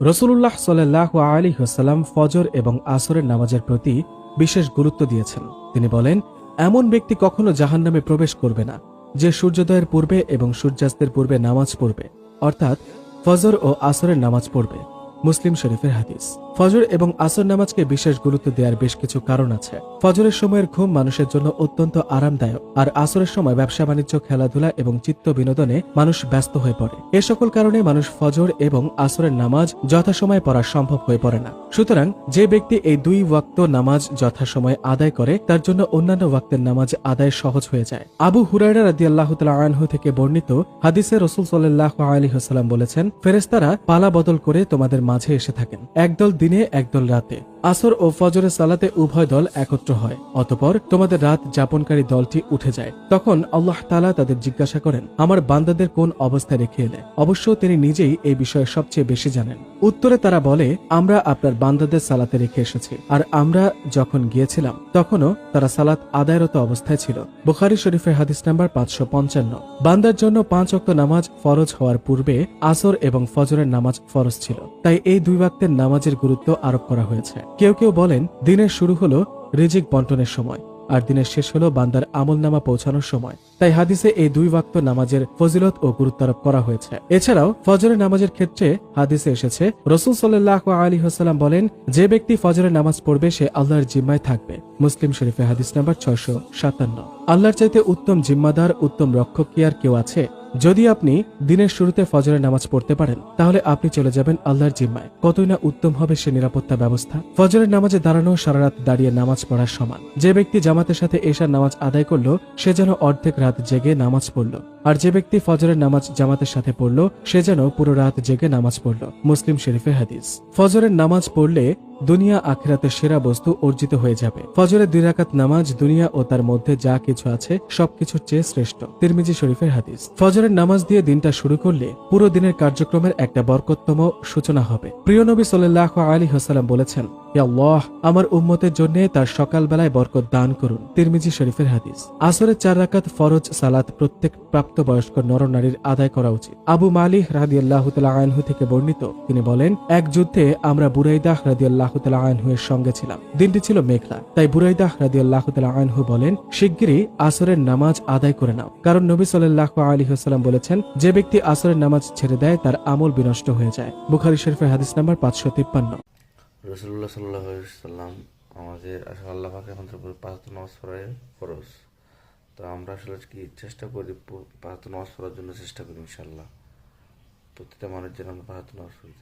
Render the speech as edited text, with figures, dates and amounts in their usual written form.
রাসূলুল্লাহ সাল্লাল্লাহু আলাইহি ওয়াসাল্লাম ফজর এবং আসরের নামাজের প্রতি বিশেষ গুরুত্ব দিয়েছেন। তিনি বলেন, এমন ব্যক্তি কখনো জাহান্নামে প্রবেশ করবে না যে সূর্যোদয়ের পূর্বে এবং সূর্যাস্তের পূর্বে নামাজ পড়বে, অর্থাৎ ফজর ও আসরের নামাজ পড়বে। মুসলিম শরীফের হাদিস। ফজর এবং আসর নামাজকে বিশেষ গুরুত্ব দেওয়ার বেশ কিছু কারণ আছে। ফজরের সময়ের ঘুম মানুষের জন্য অত্যন্ত আরামদায়ক, আর আসরের সময় ব্যবসা বাণিজ্য, খেলাধুলা এবং চিত্ত বিনোদনে মানুষ ব্যস্ত হয়ে পড়ে। এ সকল কারণে মানুষ ফজর এবং আসরের নামাজ যথাসময়ে পড়া সম্ভব হয়ে পড়ে না। সুতরাং যে ব্যক্তি এই দুই ওয়াক্ত নামাজ যথাসময়ে আদায় করে তার জন্য অন্যান্য ওয়াক্তের নামাজ আদায় সহজ হয়ে যায়। আবু হুরায়রা রাদিয়াল্লাহু তাআলা আনহু থেকে বর্ণিত হাদিসে রাসূল সাল্লাল্লাহু আলাইহি ওয়াসাল্লাম বলেছেন, ফেরেশতারা পালা বদল করে তোমাদের মাঝে এসে থাকেন, একদল দিনে একদল রাতে। আসর ও ফজরের সালাতে উভয় দল একত্র হয়, অতঃপর তোমাদের রাত যাপনকারী দলটি উঠে যায়। তখন আল্লাহ তাআলা তাদের জিজ্ঞাসা করেন, আমার বান্দাদের কোন অবস্থায় রেখে এলে? অবশ্য তিনি নিজেই এই বিষয়ে সবচেয়ে বেশি জানেন। উত্তরে তারা বলে, আমরা আপনার বান্দাদের সালাতে রেখে এসেছি, আর আমরা যখন গিয়েছিলাম তখনও তারা সালাত আদায়রত অবস্থায় ছিল। বুখারী শরীফের হাদিস নাম্বার 555। বান্দার জন্য 5 ওয়াক্ত নামাজ ফরজ হওয়ার পূর্বে আসর এবং ফজরের নামাজ ফরজ ছিল, তাই এই দুই ওয়াক্তের নামাজের গুরুত্ব আরোপ করা হয়েছে। কেউ কেউ বলেন, দিনের শুরু হলো রিজিক বন্টনের সময়, আর দিনের শেষ হলো বান্দার আমলনামা পৌঁছানোর সময়। তাই হাদিসে এই দুই ওয়াক্ত নামাজের ফজিলত ও গুরুত্ব আরোপ করা হয়েছে। এছাড়াও ফজরের নামাজের ক্ষেত্রে হাদিসে এসেছে, রাসূল সাল্লাল্লাহু আলাইহি ওয়াসাল্লাম বলেন, যে ব্যক্তি ফজরের নামাজ পড়বে সে আল্লাহর জিম্মায় থাকবে। মুসলিম শরীফে হাদিস নাম্বার 657। আল্লাহর চাইতে উত্তম জিম্মাদার, উত্তম রক্ষক কি আর কেউ আছে? যদি আপনি দিনের শুরুতে ফজরের নামাজ পড়তে পারেন, তাহলে আপনি চলে যাবেন আল্লাহর জিম্মায়। কতই না উত্তম হবে সে নিরাপত্তা ব্যবস্থা। ফজরের নামাজে দাঁড়ানো সারা রাত দাঁড়িয়ে নামাজ পড়ার সমান। যে ব্যক্তি জামাতের সাথে এশার নামাজ আদায় করলো, সে যেন অর্ধেক রাত জেগে নামাজ পড়ল। আর যে ব্যক্তি ফজরের নামাজ জামাতের সাথে পড়ল, সে যেন পুরো রাত জেগে নামাজ পড়ল। মুসলিম শরীফের হাদিস। ফজরের নামাজ পড়লে দুনিয়া আখিরাতের সেরা বস্তু অর্জিত হয়ে যাবে। ফজরের 2 রাকাত নামাজ দুনিয়া ও তার মধ্যে যা কিছু আছে সবকিছুর চেয়ে শ্রেষ্ঠ। তিরমিজি শরীফের হাদিস। ফজরের নামাজ দিয়ে দিনটা শুরু করলে পুরো দিনের কার্যক্রমের একটা বরকততম সূচনা হবে। প্রিয় নবী সাল্লাল্লাহু আলাইহি ওয়াসাল্লাম বলেছেন, ইয়া আল্লাহ, আমার উম্মতের জন্য তার সকালবেলায় বরকত দান করুন। তিরমিজি শরীফের হাদিস। আসরের 4 রাকাত ফরজ সালাত প্রত্যেক প্রাপ্তবয়স্ক নরনারীর আদায় করা উচিত। আবু মালিহ রাদিয়াল্লাহু তাআলা আনহু থেকে বর্ণিত, তিনি বলেন, এক যুদ্ধে আমরা বুরাইদাহ রাদিয়াল্লাহু তাআলা আনহু এর সঙ্গে ছিলাম। দিনটি ছিল মেঘলা, তাই বুরাইদাহ রাদিয়াল্লাহু তাআলা আনহু বলেন, শিগগিরই আসরের নামাজ আদায় করে নাও, কারণ নবী সাল্লাল্লাহু আলাইহি ওয়াসাল্লাম বলেছেন, যে ব্যক্তি আসরের নামাজ ছেড়ে দেয় তার আমল বিনষ্ট হয়ে যায়। বুখারী শরীফের হাদিস নাম্বার 553। রাসূলুল্লাহ সাল্লাল্লাহু আলাইহি ওয়াসাল্লাম আমাদের আসলে আল্লাহ পাক আমাদের উপর 5 ওয়াক্ত নামাজ পড়ায় ফরজ। তো আমরা আসলে কি চেষ্টা করি 5 ওয়াক্ত নামাজ পড়ার জন্য চেষ্টা করি ইনশাআল্লাহ। প্রতিটা মানুষ যেন আমরা 5 ওয়াক্ত নামাজ পড়ি।